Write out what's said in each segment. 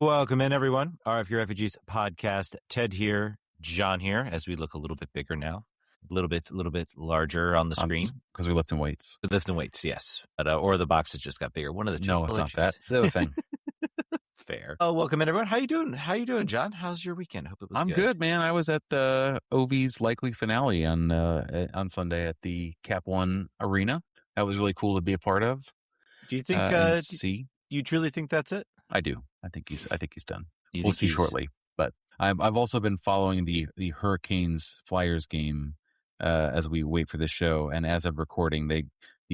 Welcome in, everyone. RFU Refugees podcast. Ted here, John here, as we look a little bit bigger now, a little bit larger on the screen because we're lifting weights. We're lifting weights, yes, but or the boxes just got bigger. One of the two. No, it's not that. It's the other thing. Fair. Oh, welcome in, everyone. How you doing, John? How's your weekend? Hope it was. I'm good, man. I was at OV's likely finale on Sunday at the Cap One Arena. That was really cool to be a part of. Do you think? You truly think that's it? I do. I think he's done. We'll see shortly. But I've also been following the Hurricanes Flyers game as we wait for this show. And as of recording, the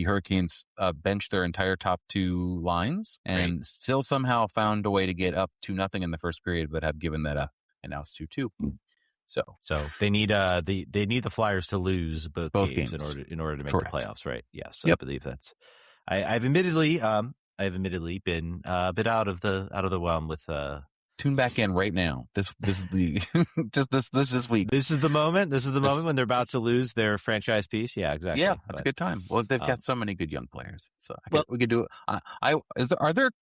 Hurricanes benched their entire top two lines and still somehow found a way to get up 2-0 in the first period, but have given that up, and now it's 2-2. So they need the Flyers to lose both games in order to make the playoffs, right? Yes, I believe that's. I've admittedly been a bit out of the realm with. Tune back in right now. This is the this week. This is the moment. This is the moment when they're about to lose their franchise piece. Yeah, exactly. Yeah, that's a good time. Well, they've got so many good young players, so we could do it.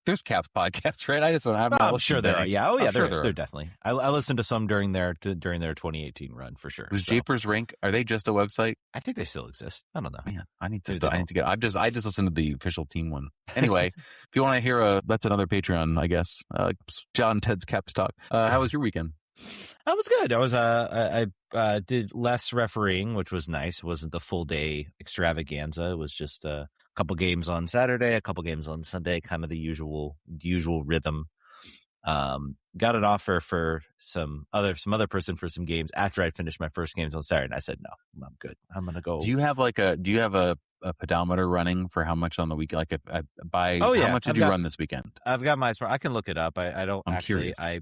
There's Caps podcasts, right? I just don't have. I'm sure there are. Yeah. Oh, yeah. There definitely. I listened to some during their 2018 run for sure. Was Japers Rink? Are they just a website? I think they still exist. I don't know. Man, I need to get. I just listened to the official team one. Anyway, if you want to hear that's another Patreon, I guess. Jon and Ted's Caps Talk. How was your weekend? That was good. I was I did less refereeing, which was nice. It wasn't the full day extravaganza. It was just a couple games on Saturday, a couple games on Sunday, kind of the usual rhythm. Got an offer for some other person for some games after I finished my first games on Saturday, and I said no, I'm good. I'm gonna go. Do you have a pedometer running for how much on the week? Like how much did you run this weekend? I've got my. I can look it up. I'm curious. I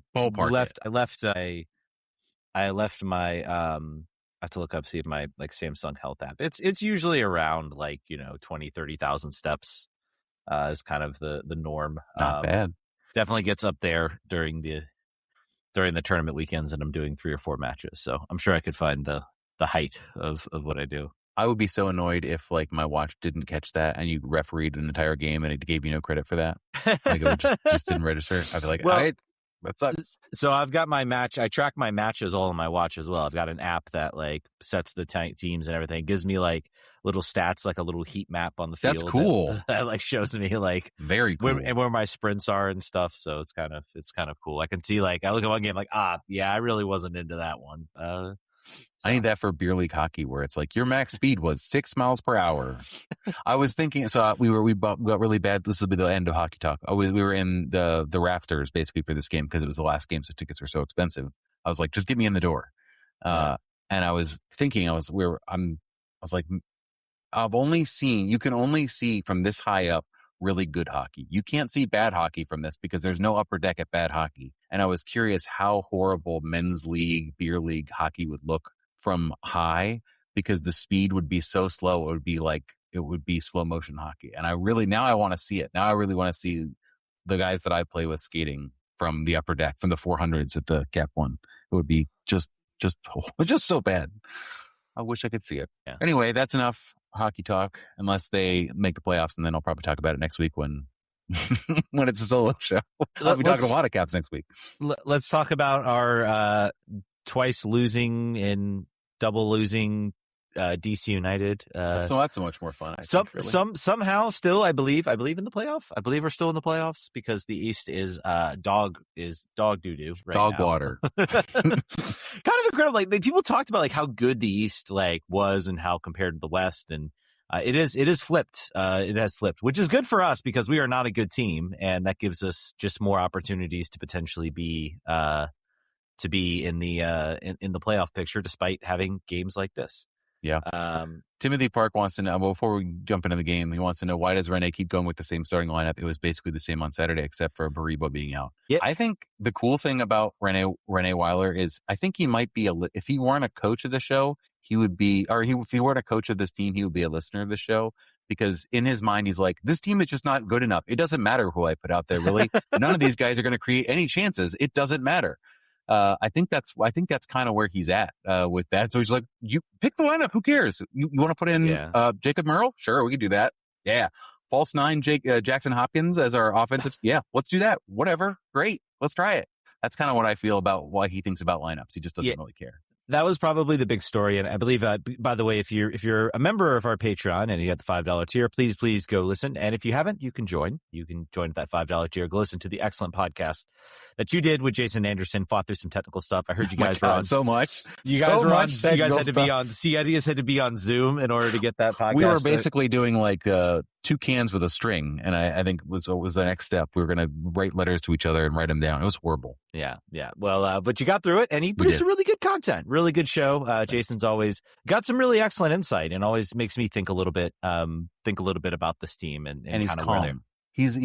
left my. I have to look up, see if my Samsung Health app. It's usually around 20,000-30,000 steps. Is kind of the norm. Not bad. Definitely gets up there during the tournament weekends, and I'm doing 3 or 4 matches. So I'm sure I could find the height of what I do. I would be so annoyed if my watch didn't catch that and you refereed an entire game and it gave you no credit for that. It would just didn't register. I'd be like, that sucks. So I've got my match. I track my matches all on my watch as well. I've got an app that sets the teams and everything. It gives me little stats, like a little heat map on the field. That's cool. That shows me very cool where my sprints are and stuff. So it's kind of cool. I can see I look at one game I really wasn't into that one. I need that for beer league hockey, where it's your max speed was 6 miles per hour. I was thinking, so we got really bad. This will be the end of hockey talk. We were in the rafters basically for this game because it was the last game, so tickets were so expensive. I was like, just get me in the door. And I was thinking, you can only see from this high up really good hockey. You can't see bad hockey from this because there's no upper deck at bad hockey. And I was curious how horrible men's league, beer league hockey would look from high, because the speed would be so slow. It would be slow motion hockey. And I want to see it. Now I really want to see the guys that I play with skating from the upper deck, from the 400s at the Cap One. It would be just so bad. I wish I could see it. Yeah. Anyway, that's enough hockey talk, unless they make the playoffs, and then I'll probably talk about it next week when it's a solo show. I'll be talking a lot of Caps next week. Let's talk about our twice losing and double losing DC United. So that's so much more fun. Somehow still, I believe in the playoff. I believe we're still in the playoffs because the East is dog doo-doo right dog now. Water. Kind of incredible. People talked about how good the East was and how compared to the West, and it is flipped. It has flipped, which is good for us because we are not a good team, and that gives us just more opportunities to potentially be in the playoff picture, despite having games like this. Yeah. Timothy Park wants to know, before we jump into the game, he wants to know, why does Renée keep going with the same starting lineup? It was basically the same on Saturday, except for Baribo being out. Yeah. I think the cool thing about Renée Wilder is I think he might be if he weren't a coach of the show, if he weren't a coach of this team, he would be a listener of the show, because in his mind, he's like, this team is just not good enough. It doesn't matter who I put out there, really. None of these guys are going to create any chances. It doesn't matter. I think that's kind of where he's at with that. So he's like, you pick the lineup. Who cares? You want to put in Jacob Merrill? Sure, we can do that. Yeah. False 9, Jackson Hopkins as our offensive. Yeah, let's do that. Whatever. Great. Let's try it. That's kind of what I feel about why he thinks about lineups. He just doesn't really care. That was probably the big story. And I believe, by the way, if you're a member of our Patreon and you got the $5 tier, please go listen. And if you haven't, you can join. You can join that $5 tier. Go listen to the excellent podcast that you did with Jason Anderson. Fought through some technical stuff. I heard you guys were on so much. You guys were on. You guys had to be on. CIDs had to be on Zoom in order to get that podcast. We were basically doing like 2 cans with a string, and I think was the next step. We were going to write letters to each other and write them down. It was horrible. Yeah. Well, but you got through it, and he produced a really good content, really good show. Jason's always got some really excellent insight, and always makes me think a little bit about this team and he's kind of calm. where they're. He's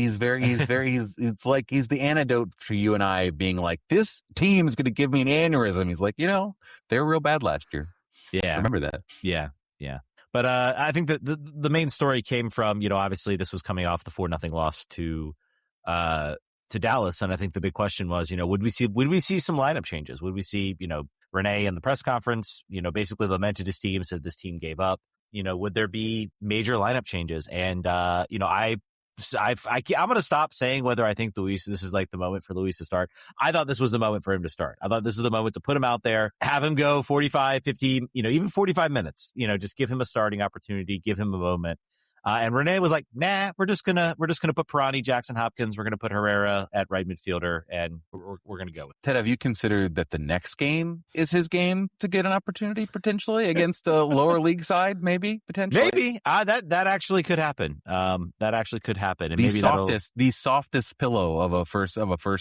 it's like he's the antidote for you and I being like, this team is going to give me an aneurysm. He's like, they were real bad last year. Yeah. Remember that. Yeah. But I think that the main story came from, obviously this was coming off the 4-0 loss to Dallas. And I think the big question was, would we see some lineup changes? Would we see, Renee in the press conference, basically lamented his team, said this team gave up. Would there be major lineup changes? And, I'm going to stop saying whether I think this is like the moment for Luis to start. I thought this was the moment for him to start. I thought this was the moment to put him out there, have him go 45, 50, even 45 minutes, just give him a starting opportunity, give him a moment. And Renee was like, nah, we're just gonna put Pirani, Jackson Hopkins. We're going to put Herrera at right midfielder, and we're going to go with it. Ted, have you considered that the next game is his game to get an opportunity potentially against a lower league side? Maybe potentially. Maybe that actually could happen. That actually could happen. And the softest pillow of a first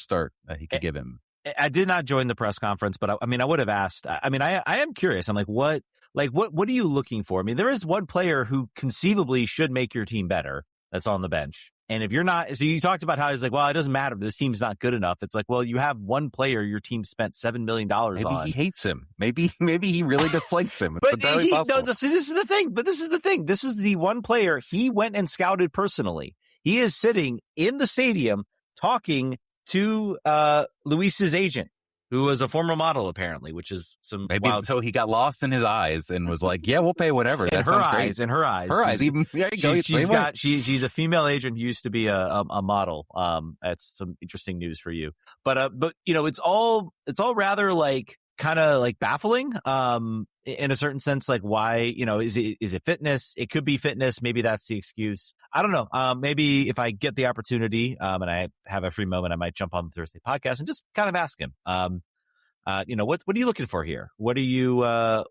start that he could give him. I did not join the press conference, but I would have asked. I am curious. I'm like, what are you looking for? I mean, there is one player who conceivably should make your team better that's on the bench. And if you're not, so you talked about how he's like, well, it doesn't matter. This team's not good enough. It's like, well, you have one player your team spent $7 million on. Maybe he hates him. Maybe he really dislikes him. But see, this is the thing. This is the one player he went and scouted personally. He is sitting in the stadium talking to Luis's agent, who was a former model, apparently, which is some maybe wild. So he got lost in his eyes and was like, "Yeah, we'll pay whatever." In her eyes. Even there you go. She's a female agent who used to be a model. That's some interesting news for you. But it's all rather like kind of like baffling. In a certain sense, like why, is it fitness? It could be fitness. Maybe that's the excuse. I don't know. Maybe if I get the opportunity, and I have a free moment, I might jump on the Thursday podcast and just kind of ask him, what are you looking for here? What more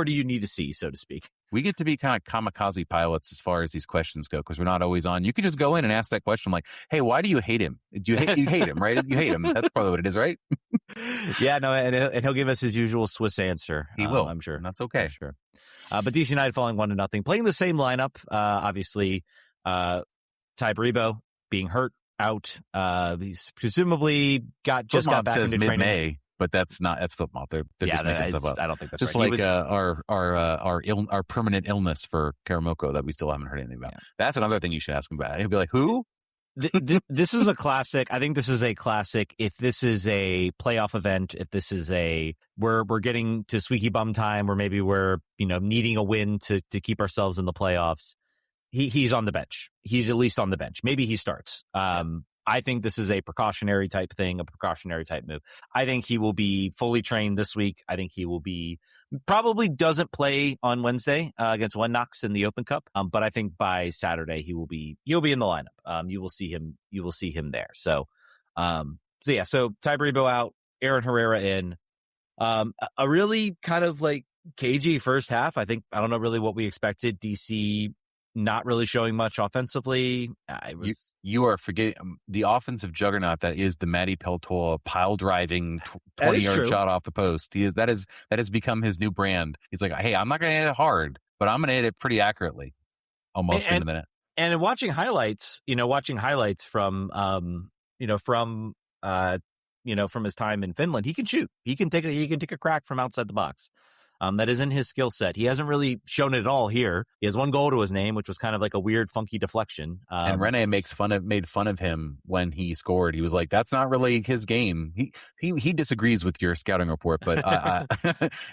do you need to see, so to speak? We get to be kind of kamikaze pilots as far as these questions go, because we're not always on. You can just go in and ask that question like, hey, why do you hate him? You hate him, right? You hate him. That's probably what it is, right? Yeah, no, and he'll give us his usual Swiss answer. He will. I'm sure. And that's okay. I'm sure. But DC United falling 1-0, playing the same lineup. Obviously, Tai Baribo being hurt out. He's presumably got back into training. Mid-May. But that's football. They're just making stuff up. I don't think that's just right. Like our permanent illness for Karamoko that we still haven't heard anything about. Yeah. That's another thing you should ask him about. He'll be like, who? This is a classic. I think this is a classic. If this is a playoff event, if this is we're getting to squeaky bum time, or maybe we're needing a win to keep ourselves in the playoffs, he's on the bench. He's at least on the bench. Maybe he starts. I think this is a precautionary type thing, a precautionary type move. I think he will be fully trained this week. I think he will probably doesn't play on Wednesday against Wennox in the Open Cup. But I think by Saturday he'll be in the lineup. You will see him there. So Tai Baribo out, Aaron Herrera in. A really kind of like cagey first half. I don't know really what we expected. DC not really showing much offensively. You are forgetting the offensive juggernaut that is the Matty Peltola pile driving 20-yard shot off the post. That has become his new brand. He's like, hey, I'm not going to hit it hard, but I'm going to hit it pretty accurately, almost in a minute. And in watching highlights from from his time in Finland, he can shoot. He can take a crack from outside the box. That isn't his skill set. He hasn't really shown it at all here. He has 1 goal to his name, which was kind of like a weird, funky deflection. And Renée made fun of him when he scored. He was like, "That's not really his game." He disagrees with your scouting report, but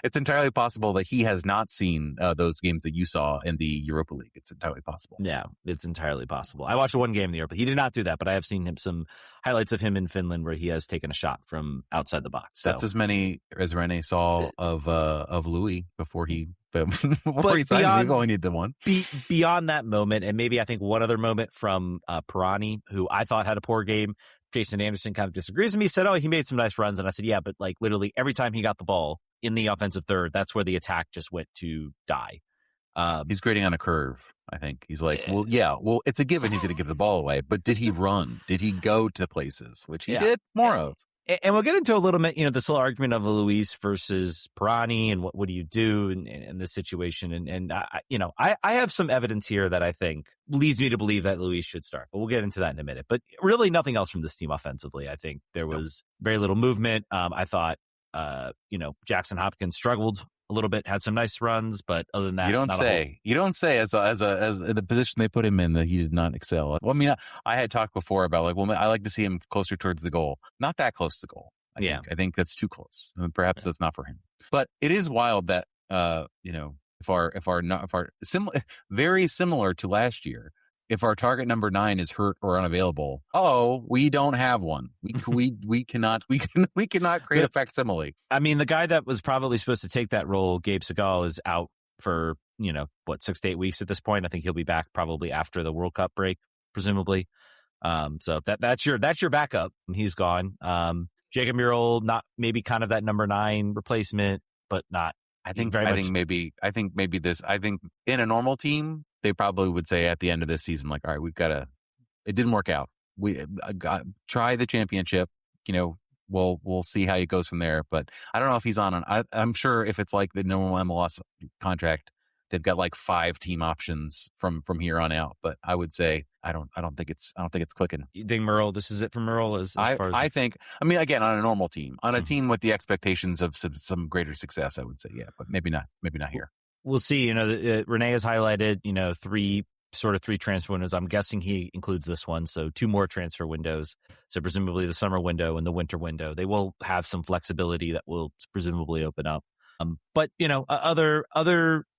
it's entirely possible that he has not seen those games that you saw in the Europa League. It's entirely possible. Yeah, it's entirely possible. I watched 1 game in the Europa. He did not do that, but I have seen some highlights of him in Finland where he has taken a shot from outside the box. So. That's as many as Renée saw of Louis before he signed. We only need the one. Beyond that moment, and maybe I think one other moment from Pirani, who I thought had a poor game. Jason Anderson kind of disagrees with me. He said, "Oh, he made some nice runs," and I said, "Yeah, but like literally every time he got the ball in the offensive third, that's where the attack just went to die." He's grading on a curve. I think he's like, well, it's a given he's going to give the ball away, but did he run? Did he go to places, which he did more of? And we'll get into a little bit, this whole argument of Luis versus Pirani and what do you do in this situation. And I have some evidence here that I think leads me to believe that Luis should start, but we'll get into that in a minute. But really nothing else from this team offensively. I think there was very little movement. I thought, Jackson Hopkins struggled a little bit, had some nice runs, but other than that, you don't say as the position they put him in that he did not excel. Well, I mean, I had talked before about I like to see him closer towards the goal, not that close to the goal. I think that's too close. I mean, perhaps that's not for him. But it is wild that very similar to last year. If our target number 9 is hurt or unavailable, we don't have one. We cannot create a facsimile. I mean, the guy that was probably supposed to take that role, Gabe Segal, is out for 6 to 8 weeks at this point. I think he'll be back probably after the World Cup break, presumably. So that's your backup. He's gone. Jacob Murrell, not maybe kind of that number 9 replacement, but not. I think maybe in a normal team, they probably would say at the end of this season, like, all right, it didn't work out. We try the championship, we'll see how it goes from there. But I don't know if he's I'm sure if it's like the normal MLS contract, they've got like 5 team options from here on out. But I would say, I don't think it's clicking. You think Murrell, this is it for Murrell as far as again, on a normal team, on a team with the expectations of some greater success, I would say, yeah, but maybe not here. We'll see. Renée has highlighted, 3 transfer windows. I'm guessing he includes this one. So 2 more transfer windows. So presumably the summer window and the winter window, they will have some flexibility that will presumably open up. But other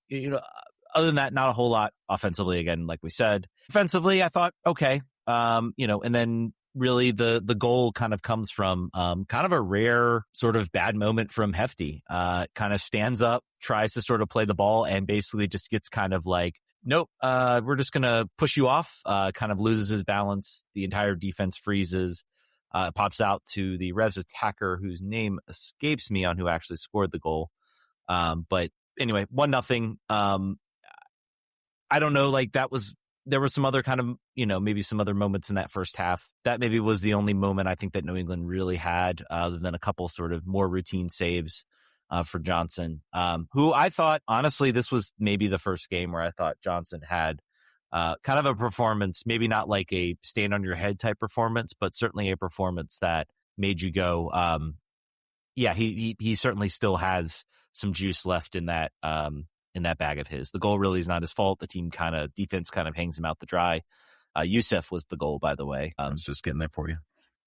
than that, not a whole lot offensively. Again, like we said, defensively, I thought, okay. And then really the goal kind of comes from kind of a rare sort of bad moment from Hefty. Kind of stands up, tries to sort of play the ball, and basically just gets kind of like, nope, we're just going to push you off, kind of loses his balance. The entire defense freezes, pops out to the Revs attacker whose name escapes me on who actually scored the goal. But anyway, 1-0. I don't know, like there was some other kind of, maybe some other moments in that first half. That maybe was the only moment I think that New England really had, other than a couple sort of more routine saves for Johnson, who I thought, honestly, this was maybe the first game where I thought Johnson had kind of a performance, maybe not like a stand on your head type performance, but certainly a performance that made you go, he certainly still has some juice left in that bag of his. The goal really is not his fault. The defense kind of hangs him out to dry. Youssef was the goal, by the way. I was just getting there for you.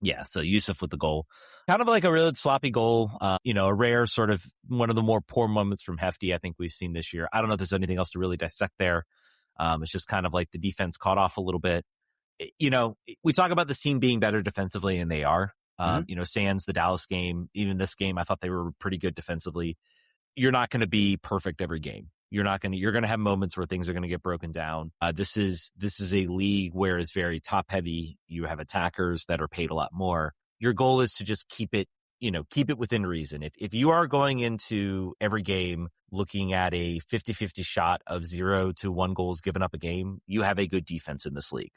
Yeah, so Youssef with the goal. Kind of like a really sloppy goal, a rare sort of one of the more poor moments from Hefty I think we've seen this year. I don't know if there's anything else to really dissect there. It's just kind of like the defense caught off a little bit. We talk about this team being better defensively, and they are. Sans the Dallas game, even this game, I thought they were pretty good defensively. You're not going to be perfect every game. You're going to have moments where things are going to get broken down. This is a league where it's very top heavy. You have attackers that are paid a lot more. Your goal is to just keep it within reason. If you are going into every game looking at a 50-50 shot of 0 to 1 goals given up a game, you have a good defense in this league.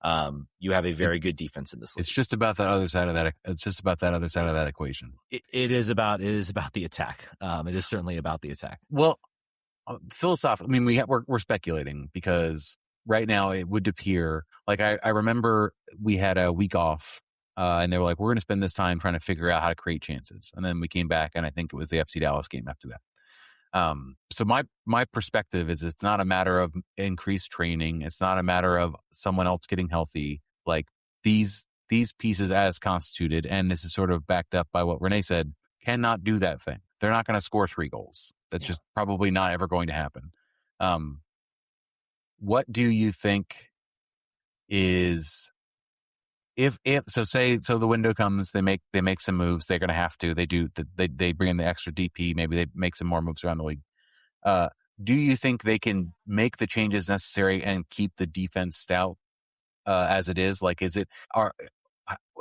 You have a very good defense in this league. It's just about that other side of that. It's just about that other side of that equation. It is about the attack. It is certainly about the attack. Well, philosophically, I mean, we're speculating because right now it would appear like I remember we had a week off, and they were like, we're going to spend this time trying to figure out how to create chances, and then we came back, and I think it was the FC Dallas game after that. So my perspective is it's not a matter of increased training. It's not a matter of someone else getting healthy. Like these pieces as constituted, and this is sort of backed up by what Renee said, cannot do that thing. They're not going to score 3 goals. That's just probably not ever going to happen. What do you think is if the window comes, they make some moves. They're going to have to. They bring in the extra DP. Maybe they make some more moves around the league. Do you think they can make the changes necessary and keep the defense stout as it is? Like,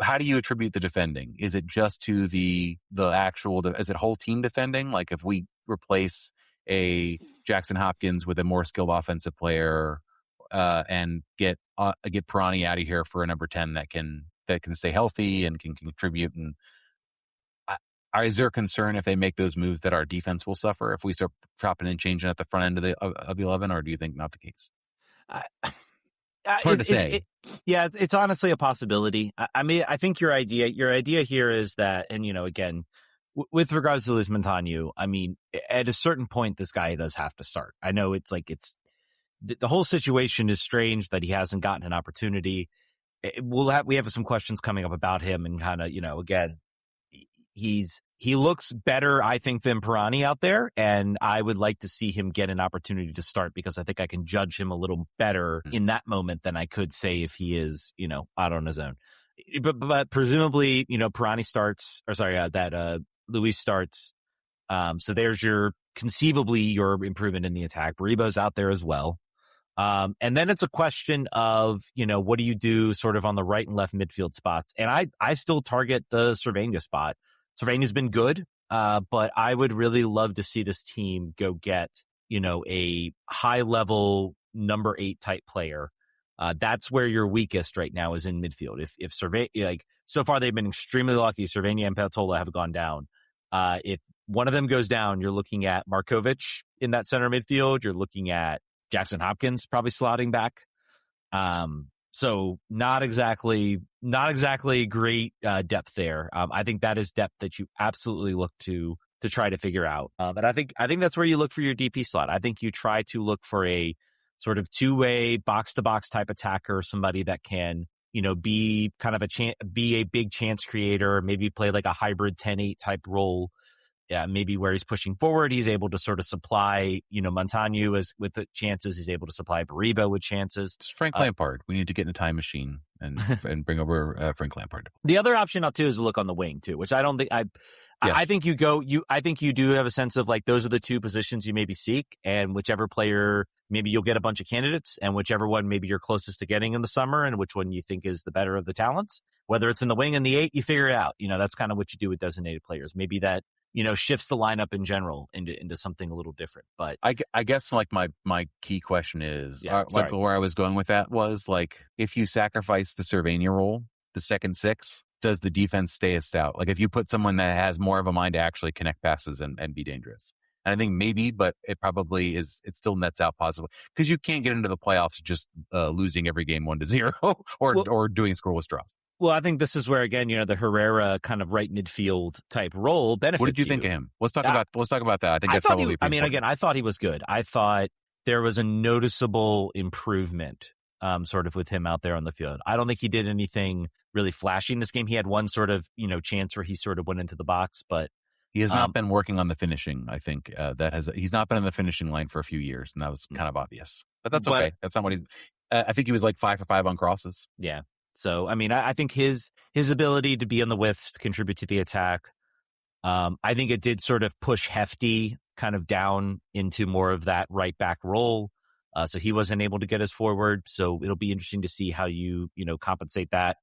how do you attribute the defending? Is it just to the actual? Is it whole team defending? Like, if we replace a Jackson Hopkins with a more skilled offensive player, and get Pirani out of here for a number 10 that can stay healthy and can contribute, and is there concern if they make those moves that our defense will suffer if we start chopping and changing at the front end of the 11, or do you think not the case? Hard to say. It's honestly a possibility. I mean, I think your idea here is that, and again, with regards to Louis Munteanu, I mean, at a certain point, this guy does have to start. I know the whole situation is strange that he hasn't gotten an opportunity. We have some questions coming up about him, and kind of, again, he looks better, I think, than Pirani out there, and I would like to see him get an opportunity to start, because I think I can judge him a little better in that moment than I could say if he is, out on his own. But presumably, Pirani starts, or sorry, that Louis starts. So there's conceivably your improvement in the attack. Baribo's out there as well. And then it's a question of, what do you do sort of on the right and left midfield spots? And I still target the Cervenia spot. Cervenia's been good, but I would really love to see this team go get, a high level number 8 type player. That's where you're weakest right now, is in midfield. If Cervenia, so far they've been extremely lucky. Cervenia and Patola have gone down. If one of them goes down, you're looking at Markovic in that center midfield. You're looking at Jackson Hopkins probably slotting back. So not exactly great depth there. I think that is depth that you absolutely look to try to figure out. But I think that's where you look for your DP slot. I think you try to look for a sort of two-way box to box type attacker, somebody that can, be kind of be a big chance creator, maybe play like a hybrid 10-8 type role. Yeah, maybe where he's pushing forward, he's able to sort of supply, Munteanu with the chances. He's able to supply Baribo with chances. It's Frank Lampard. We need to get in a time machine and bring over Frank Lampard. The other option now too is to look on the wing too, which I don't think I think I think you do have a sense of like, those are the two positions you maybe seek, and whichever player, maybe you'll get a bunch of candidates, and whichever one maybe you're closest to getting in the summer, and which one you think is the better of the talents, whether it's in the wing and the 8, you figure it out. That's kind of what you do with designated players. Maybe that, shifts the lineup in general into something a little different. But I guess like my key question is, like where I was going with that was like, if you sacrifice the Cervenia role, the second 6, does the defense stay as stout? Like if you put someone that has more of a mind to actually connect passes and be dangerous. And I think maybe, but it probably is, it still nets out positively, because you can't get into the playoffs just losing every game 1-0 or doing scoreless draws. Well, I think this is where, again, the Herrera kind of right midfield type role benefits. What did you think of him? Let's talk about that. I think that's probably. Again, I thought he was good. I thought there was a noticeable improvement, sort of with him out there on the field. I don't think he did anything really flashy in this game. He had one sort of, chance where he sort of went into the box, but he has not been working on the finishing. I think he's not been in the finishing line for a few years, and that was kind of obvious. But that's okay. That's not what he's. I think he was like 5 for 5 on crosses. Yeah. So, I mean, I think his ability to be on the width to contribute to the attack, I think it did sort of push Hefty kind of down into more of that right back role. So he wasn't able to get us forward. So it'll be interesting to see how you compensate that.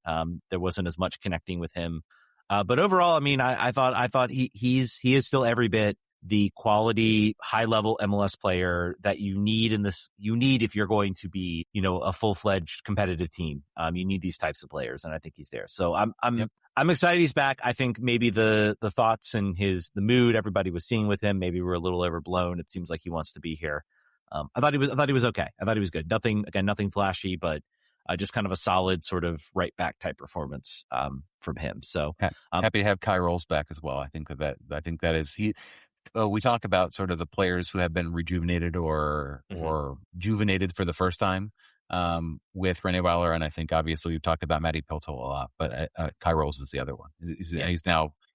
There wasn't as much connecting with him. But overall, I mean, I thought he is still every bit the quality, high-level MLS player that you need if you're going to be, a full-fledged competitive team. You need these types of players, and I think he's there. So I'm excited he's back. I think maybe the thoughts and the mood everybody was seeing with him maybe were a little overblown. It seems like he wants to be here. I thought he was okay. I thought he was good. Nothing flashy, but just kind of a solid sort of right back type performance from him. So happy to have Kye Rowles back as well. I think that is he. we talk about sort of the players who have been rejuvenated or juvenated for the first time with Renée Wilder, and I think obviously we've talked about Maddie Pelto a lot, but Kye Rowles is the other one.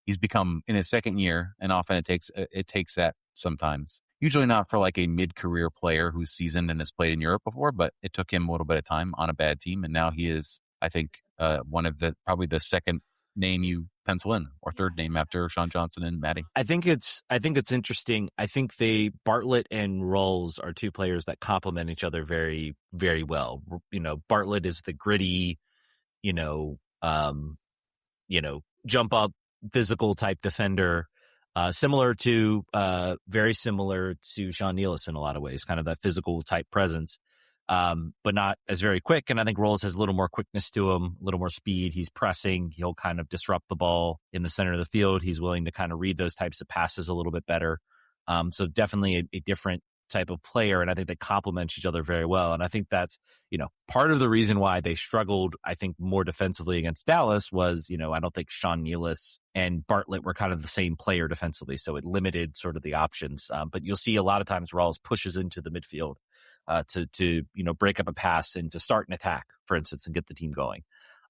He's become in his second year, and often it takes that sometimes. Usually not for like a mid-career player who's seasoned and has played in Europe before, but it took him a little bit of time on a bad team, and now he is, I think, one of probably the second name you pencil in, or third name after Sean Johnson and Maddie. I think it's interesting. I think Bartlett and Rowles are two players that complement each other very, very well. Bartlett is the gritty, jump up physical type defender, very similar to Sean Nealis in a lot of ways, kind of that physical type presence. But not as very quick. And I think Rowles has a little more quickness to him, a little more speed. He's pressing. He'll kind of disrupt the ball in the center of the field. He's willing to kind of read those types of passes a little bit better. So definitely a different type of player. And I think they complement each other very well. And I think that's, part of the reason why they struggled, I think, more defensively against Dallas was, I don't think Sean Nealis and Bartlett were kind of the same player defensively. So it limited sort of the options. But you'll see a lot of times Rowles pushes into the midfield to break up a pass and to start an attack, for instance, and get the team going.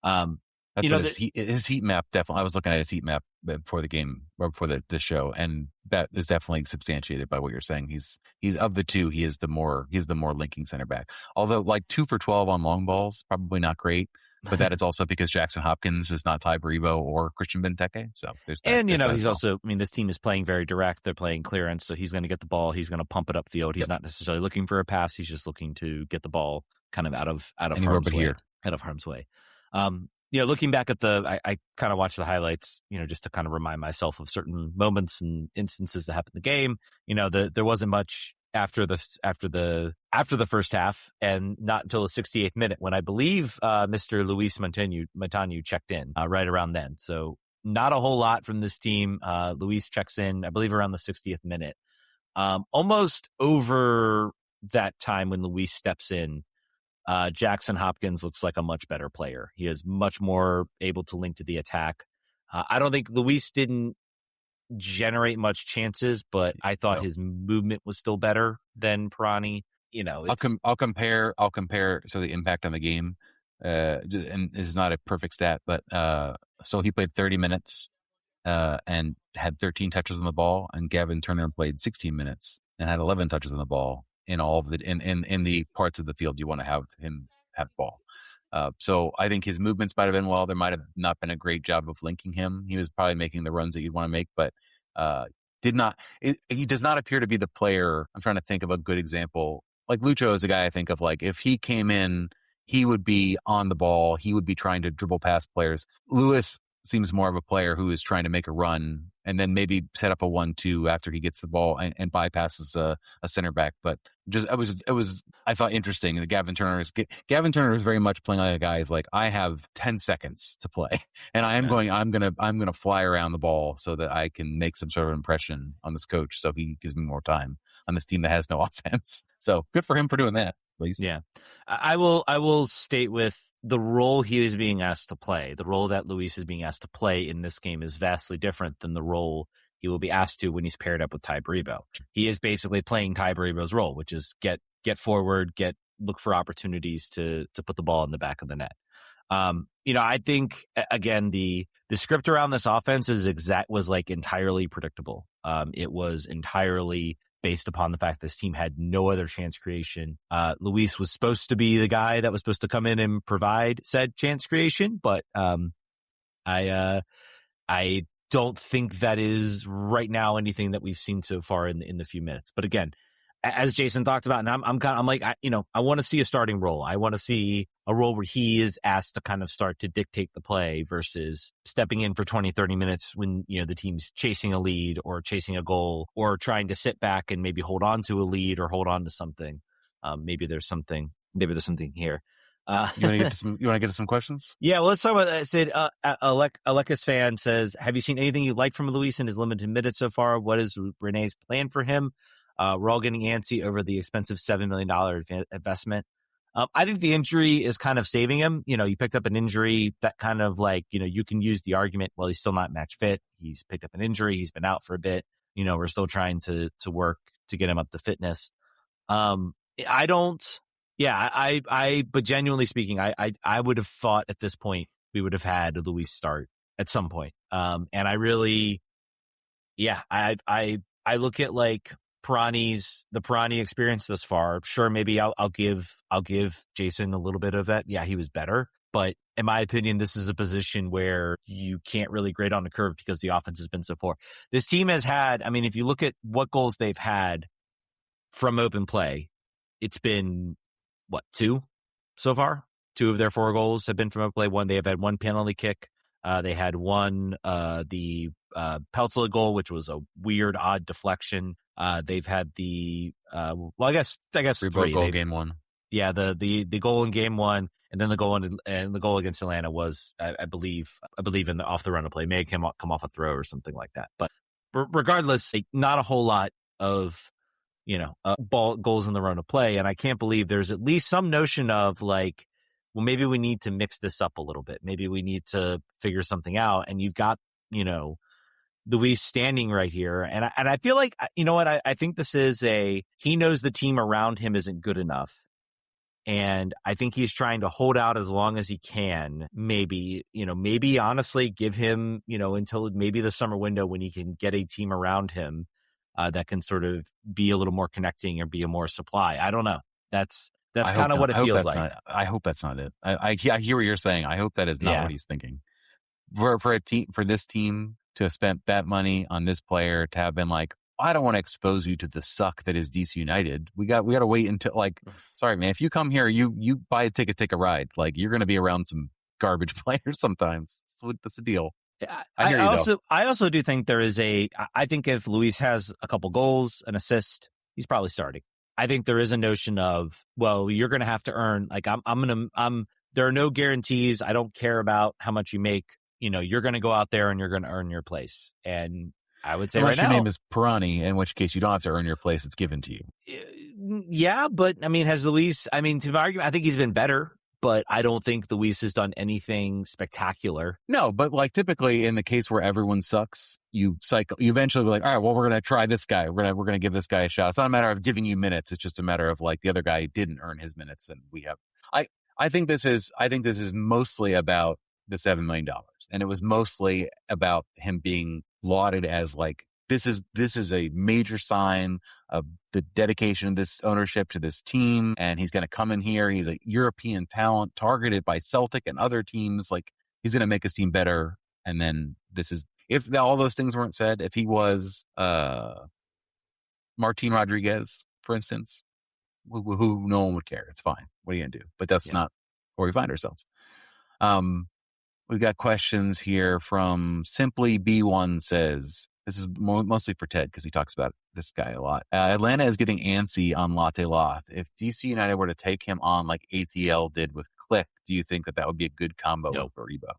That's his heat map. Definitely, I was looking at his heat map before the game or before the show, and that is definitely substantiated by what you're saying. He's of the two, he's the more linking center back. Although like 2 for 12 on long balls, probably not great. But that is also because Jackson Hopkins is not Tai Baribo or Christian Benteke. So there's that. And, he's also, this team is playing very direct. They're playing clearance. So he's going to get the ball. He's going to pump it up field. He's not necessarily looking for a pass. He's just looking to get the ball kind of out of harm's way. Out of harm's way. Looking back at I kind of watched the highlights, just to kind of remind myself of certain moments and instances that happened in the game. There wasn't much after the first half, and not until the 68th minute when I believe Mr. Louis Munteanu checked in right around then. So not a whole lot from this team. Luis checks in, I believe, around the 60th minute. Almost over that time when Luis steps in, Jackson Hopkins looks like a much better player. He is much more able to link to the attack. I don't think Luis didn't generate much chances, but I thought his movement was still better than Pirani. I'll compare. So the impact on the game, and this is not a perfect stat, but so he played 30 minutes and had 13 touches on the ball, and Gavin Turner played 16 minutes and had 11 touches on the ball in all of the in the parts of the field you want to have him have the ball. So I think his movements might have been well. There might have not been a great job of linking him. He was probably making the runs that you'd want to make, but he does not appear to be the player. I'm trying to think of a good example. Like Lucho is a guy I think of, like, if he came in, he would be on the ball. He would be trying to dribble past players. Lewis seems more of a player who is trying to make a run and then maybe set up a 1-2 after he gets the ball and bypasses a center back. But it was I thought interesting that Gavin Turner is very much playing like a guy who's like, I have 10 seconds to play, and I'm gonna fly around the ball so that I can make some sort of impression on this coach, so he gives me more time on this team that has no offense. So good for him for doing that, at least. Yeah, I will state with the role he is being asked to play, the role that Luis is being asked to play in this game is vastly different than the role he will be asked to when he's paired up with Tai Baribo. He is basically playing Tai Baribo's role, which is get forward, look for opportunities to put the ball in the back of the net. I think again the script around this offense was like entirely predictable. It was entirely based upon the fact this team had no other chance creation. Luis was supposed to be the guy that was supposed to come in and provide said chance creation, but I don't think that is right now anything that we've seen so far in the few minutes. But again, as Jason talked about, and I'm like, I want to see a starting role. I want to see a role where he is asked to kind of start to dictate the play versus stepping in for 20, 30 minutes when, the team's chasing a lead or chasing a goal or trying to sit back and maybe hold on to a lead or hold on to something. Maybe there's something here. You want to get to some questions? Yeah, well, let's talk about that. Sid, Alekis fan says, have you seen anything you like from Luis in his limited minutes so far? What is Renee's plan for him? We're all getting antsy over the expensive $7 million investment. I think the injury is kind of saving him. He picked up an injury that kind of like, you can use the argument, well, he's still not match fit. He's picked up an injury. He's been out for a bit. We're still trying to work to get him up to fitness. I don't. Yeah, but genuinely speaking, I would have thought at this point we would have had Louis start at some point. And I really, yeah, I look at like the Pirani experience thus far. Sure, maybe I'll give Jason a little bit of that. Yeah, he was better, but in my opinion, this is a position where you can't really grade on the curve because the offense has been so poor. This team has had, I mean, if you look at what goals they've had from open play, it's been what, 2 so far? 2 of their 4 goals have been from open play. They have had 1 penalty kick. They had 1, the Peltla goal, which was a weird, odd deflection. They've had the, I guess 3 goal game 1. Yeah, the goal in game 1, and then the goal and the goal against Atlanta was, I believe in the off the run of play, may come off a throw or something like that. But regardless, like, not a whole lot of goals in the run of play, and I can't believe there's at least some notion of like, well, maybe we need to mix this up a little bit. Maybe we need to figure something out. And you've got Luis standing right here, and I feel like, you know what, I think this is he knows the team around him isn't good enough. And I think he's trying to hold out as long as he can. Maybe honestly give him, until maybe the summer window when he can get a team around him that can sort of be a little more connecting or be a more supply. I don't know. That's kind of what it feels like. I hope that's not it. I hear what you're saying. I hope that is not what he's thinking. For this team to have spent that money on this player, to have been like, I don't want to expose you to the suck that is DC United. We got to wait until, like, sorry, man, if you come here, you buy a ticket, take a ride. Like, you're going to be around some garbage players sometimes. That's the deal. I also do think there is I think if Luis has a couple goals, an assist, he's probably starting. I think there is a notion of, well, you're going to have to earn, like, there are no guarantees. I don't care about how much you make. You're going to go out there and you're going to earn your place. And I would say unless right now, your name is Pirani, in which case you don't have to earn your place. It's given to you. Yeah, but I mean, has Luis, to my argument, I think he's been better, but I don't think Luis has done anything spectacular. No, but like typically in the case where everyone sucks, you eventually be like, all right, well, we're going to try this guy. We're going to give this guy a shot. It's not a matter of giving you minutes. It's just a matter of like the other guy didn't earn his minutes. And I think this is mostly about the $7 million. And it was mostly about him being lauded as like, this is a major sign of the dedication of this ownership to this team. And he's going to come in here. He's a European talent targeted by Celtic and other teams. Like, he's going to make his team better. And then if all those things weren't said, if he was Martin Rodriguez, for instance, who no one would care. It's fine. What are you going to do? But that's not where we find ourselves. We've got questions here from Simply B1 says, this is mostly for Ted because he talks about this guy a lot. Atlanta is getting antsy on Latte Loth. If DC United were to take him on like ATL did with Click, do you think that would be a good combo with Baribo?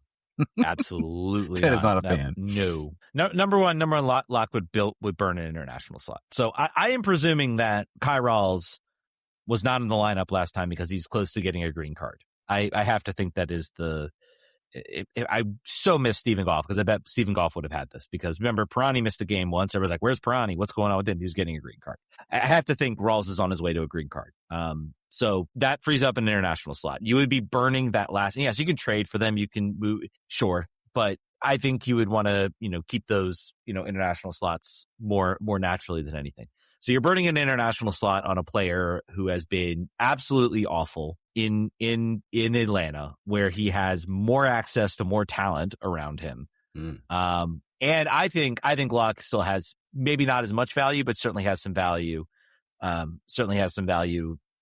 Absolutely. Ted is not a fan. No. Number one, Lock would burn an international slot. So I am presuming that Kye Rowles was not in the lineup last time because he's close to getting a green card. I have to think that is I so miss Stephen Goff because I bet Stephen Goff would have had this because remember Pirani missed the game once. Everyone's like, "Where's Pirani? What's going on with him? He was getting a green card." I have to think Rawls is on his way to a green card. So that frees up an international slot. You would be burning that last. Yes, you can trade for them. You can move, sure, but I think you would want to keep those international slots more naturally than anything. So you're burning an international slot on a player who has been absolutely awful in Atlanta, where he has more access to more talent around him. And I think Locke still has maybe not as much value, but certainly has some value.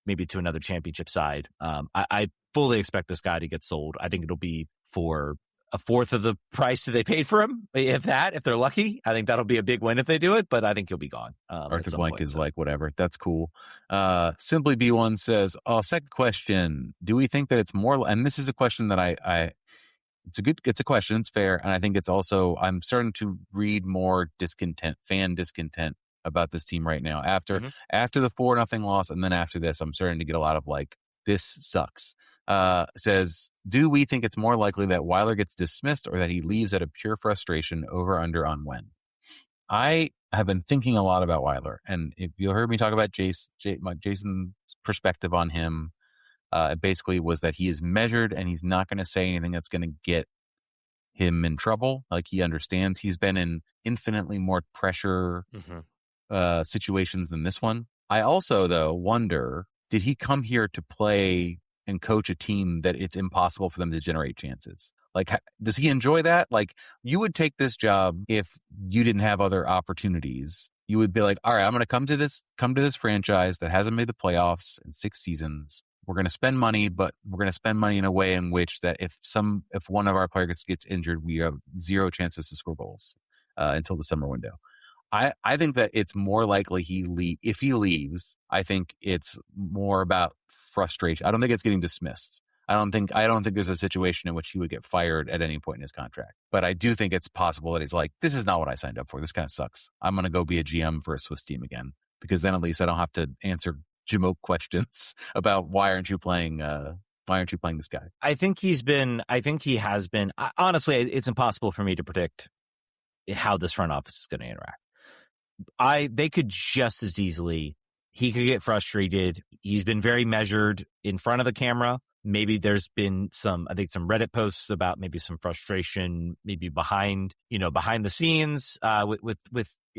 Maybe to another championship side. I fully expect this guy to get sold. I think it'll be for a fourth of the price that they paid for him. If they're lucky, I think that'll be a big win if they do it, but I think he'll be gone. Arthur Blank is like, whatever. That's cool. Simply B1 says, second question. Do we think that it's more, and this is a question that it's a question. It's fair. And I think it's also, I'm starting to read more fan discontent about this team right now. After the 4-0 loss. And then after this, I'm starting to get a lot of like, this sucks. Says, do we think it's more likely that Wilder gets dismissed or that he leaves out of pure frustration? Over under on when? I have been thinking a lot about Wilder, and if you heard me talk about Jason's perspective on him, it basically was that he is measured and he's not going to say anything that's going to get him in trouble. Like, he understands he's been in infinitely more pressure situations than this one. I also, though, wonder, did he come here to play and coach a team that it's impossible for them to generate chances? Like, does he enjoy that? Like, you would take this job if you didn't have other opportunities. You would be like, all right, I'm going to come to this franchise that hasn't made the playoffs in 6 seasons. We're going to spend money, but we're going to spend money in a way in which that if one of our players gets injured, we have 0 chances to score goals until the summer window. I think that it's more likely if he leaves, I think it's more about frustration. I don't think it's getting dismissed. I don't think there's a situation in which he would get fired at any point in his contract. But I do think it's possible that he's like, this is not what I signed up for. This kind of sucks. I'm going to go be a GM for a Swiss team again, because then at least I don't have to answer Jamoke questions about why aren't you playing this guy? I think he has been. Honestly, it's impossible for me to predict how this front office is going to interact. They could just as easily, he could get frustrated. He's been very measured in front of the camera. Maybe there's been some Reddit posts about maybe some frustration, maybe behind the scenes, with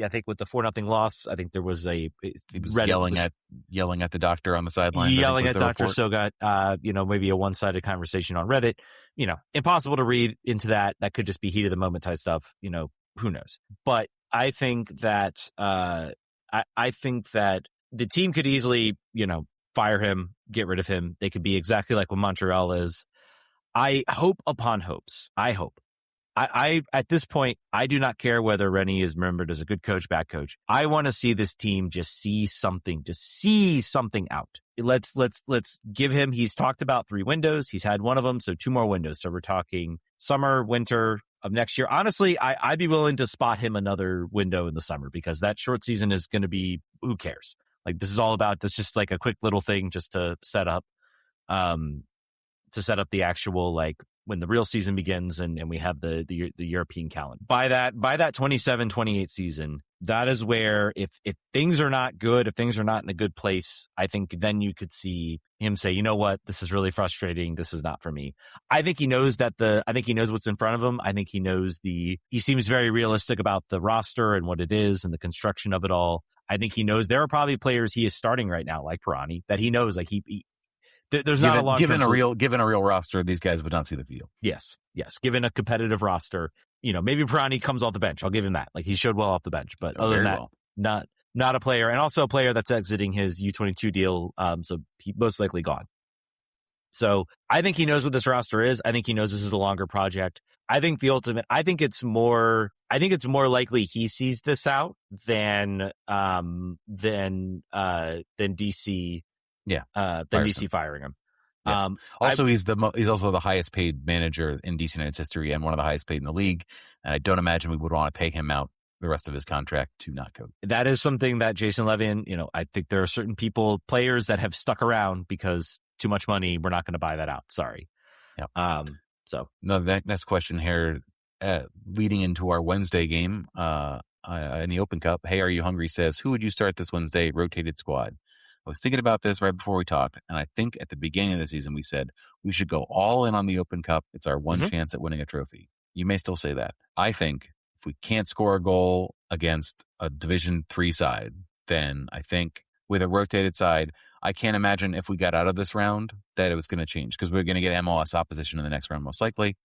I think with the 4-0 loss. I think there was he was yelling at the doctor on the sideline. Yelling at Dr. Sogat, maybe a one-sided conversation on Reddit. Impossible to read into that. That could just be heat of the moment type stuff. Who knows? But I think that I think that the team could easily, fire him, get rid of him. They could be exactly like what Montreal is. I hope upon hopes. I hope. I at this point, I do not care whether Rennie is remembered as a good coach, bad coach. I want to see this team just see something out. Let's give him. He's talked about 3 windows. He's had one of them, so 2 more windows. So we're talking summer, winter of next year. Honestly, I'd be willing to spot him another window in the summer, because that short season is going to be, who cares? Like, this is all about, this just like a quick little thing just to set up the actual, like, when the real season begins and we have the European calendar. By that 27-28 season, that is where if things are not good, if things are not in a good place, I think then you could see him say, you know what, this is really frustrating. This is not for me. I think he knows what's in front of him. I think he seems very realistic about the roster and what it is and the construction of it all. I think he knows there are probably players he is starting right now, like Pirani, that he knows, like there's not a long given a real roster, these guys would not see the field. Yes. Given a competitive roster, maybe Pirani comes off the bench. I'll give him that. Like, he showed well off the bench, but other than that, not a player, and also a player that's exiting his U22 deal. So he most likely gone. So I think he knows what this roster is. I think he knows this is a longer project. I think it's more likely he sees this out than DC. DC firing him. Yeah. Also, he's also the highest paid manager in DC United's history and one of the highest paid in the league. And I don't imagine we would want to pay him out the rest of his contract to not coach. That is something that Jason Levin, I think there are certain players that have stuck around because too much money. We're not going to buy that out. Sorry. Yep. That next question here, leading into our Wednesday game in the Open Cup. Hey, are you hungry? Says, who would you start this Wednesday rotated squad? I was thinking about this right before we talked, and I think at the beginning of the season we said we should go all in on the Open Cup. It's our one chance at winning a trophy. You may still say that. I think if we can't score a goal against a Division 3 side, then I think with a rotated side, I can't imagine if we got out of this round that it was going to change, because we're going to get MLS opposition in the next round most likely.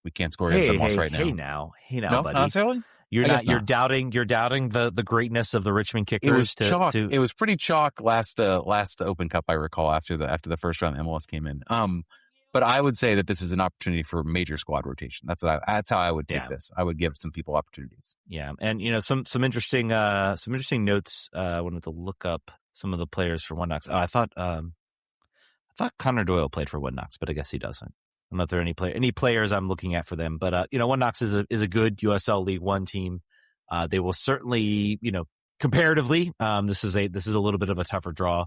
We can't score against MLS right now. Hey now, no, buddy. Not necessarily? You're doubting the greatness of the Richmond Kickers. It was chalk. It was pretty chalk last Open Cup, I recall, after the first round MLS came in. But I would say that this is an opportunity for major squad rotation. That's how I would take this. I would give some people opportunities. Yeah, and some interesting notes. I wanted to look up some of the players for One Knocks. Oh, I thought Connor Doyle played for One Knocks, but I guess he doesn't. I don't know if there are any players I'm looking at for them, but One Knocks is a good USL League One team. They will certainly, comparatively, this is a little bit of a tougher draw.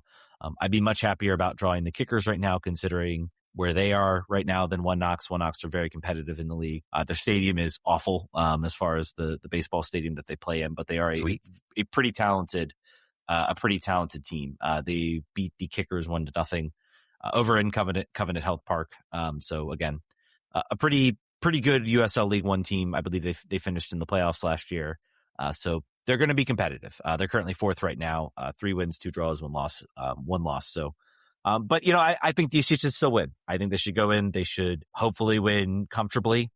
I'd be much happier about drawing the Kickers right now, considering where they are right now than One Knox. One Knox are very competitive in the league. Their stadium is awful as far as the baseball stadium that they play in, but they are a pretty talented team. They beat the Kickers 1-0 over in Covenant Health Park. So again, a pretty good USL League One team. I believe they finished in the playoffs last year. So they're going to be competitive. They're currently 4th right now. 3 wins, 2 draws, 1 loss. So, but I think DC should still win. I think they should go in. They should hopefully win comfortably.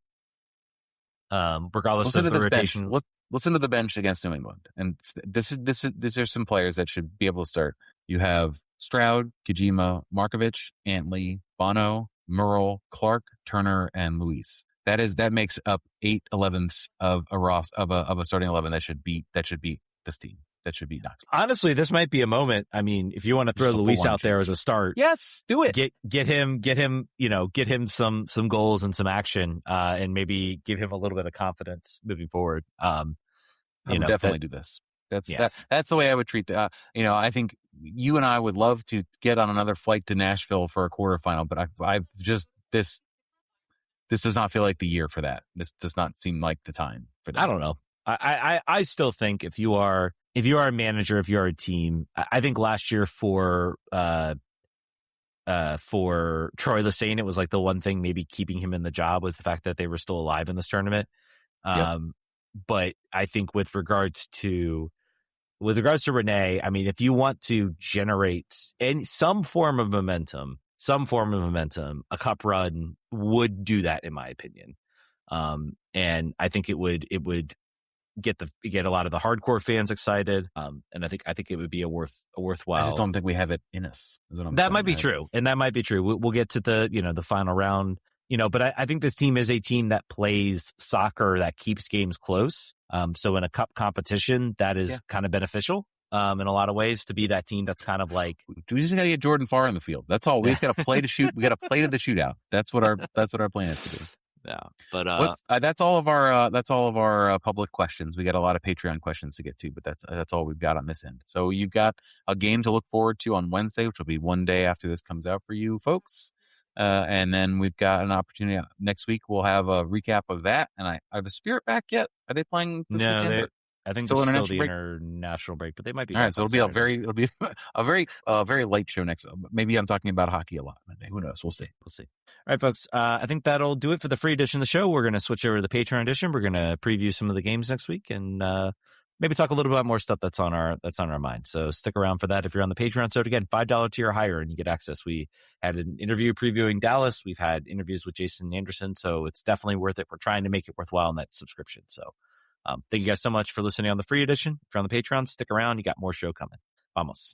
Regardless of the rotation. Listen to the bench against New England, and these are some players that should be able to start. You have Stroud, Kojima, Markovic, Antley, Bono, Murrell, Clark, Turner, and Luis. That makes up 8/11ths of a starting 11 that should beat this team. That should be Knox. Honestly, this might be a moment. I mean, if you want to throw Luis out there as a start, yes, do it. Get him some goals and some action, and maybe give him a little bit of confidence moving forward. I would definitely do this. That's the way I would treat the. I think you and I would love to get on another flight to Nashville for a quarterfinal, but I've just this does not feel like the year for that. This does not seem like the time for that. I don't know. I still think if you are a manager, if you're a team, I think last year for Troy Lesane, it was like the one thing maybe keeping him in the job was the fact that they were still alive in this tournament. But I think with regards to Renee, I mean, if you want to generate some form of momentum, a cup run would do that, in my opinion. And I think it would get a lot of the hardcore fans excited. And I think it would be a worthwhile. I just don't think we have it in us. That might be true. And that might be true. We'll get to the final round, but I think this team is a team that plays soccer that keeps games close. So in a cup competition, that is kind of beneficial. In a lot of ways, to be that team that's kind of like, we just got to get Jordan Farr in the field. That's all. We just got to play to shoot. We got to play to the shootout. That's what our plan is to do. Yeah, but that's all of our public questions. We got a lot of Patreon questions to get to, but that's all we've got on this end. So you've got a game to look forward to on Wednesday, which will be one day after this comes out for you folks. And then we've got an opportunity next week. We'll have a recap of that. And are the Spirit back yet? Are they playing this weekend? I think it's still the international break, but they might be. All right, so it'll be a very light show next. Maybe I'm talking about hockey a lot Monday. Who knows? We'll see. All right, folks. I think that'll do it for the free edition of the show. We're going to switch over to the Patreon edition. We're going to preview some of the games next week and maybe talk a little bit about more stuff that's on our mind. So stick around for that if you're on the Patreon. So again, $5 tier or higher, and you get access. We had an interview previewing Dallas. We've had interviews with Jason Anderson, so it's definitely worth it. We're trying to make it worthwhile in that subscription. So. Thank you guys so much for listening on the free edition. If you're on the Patreon, stick around. You got more show coming. Vamos.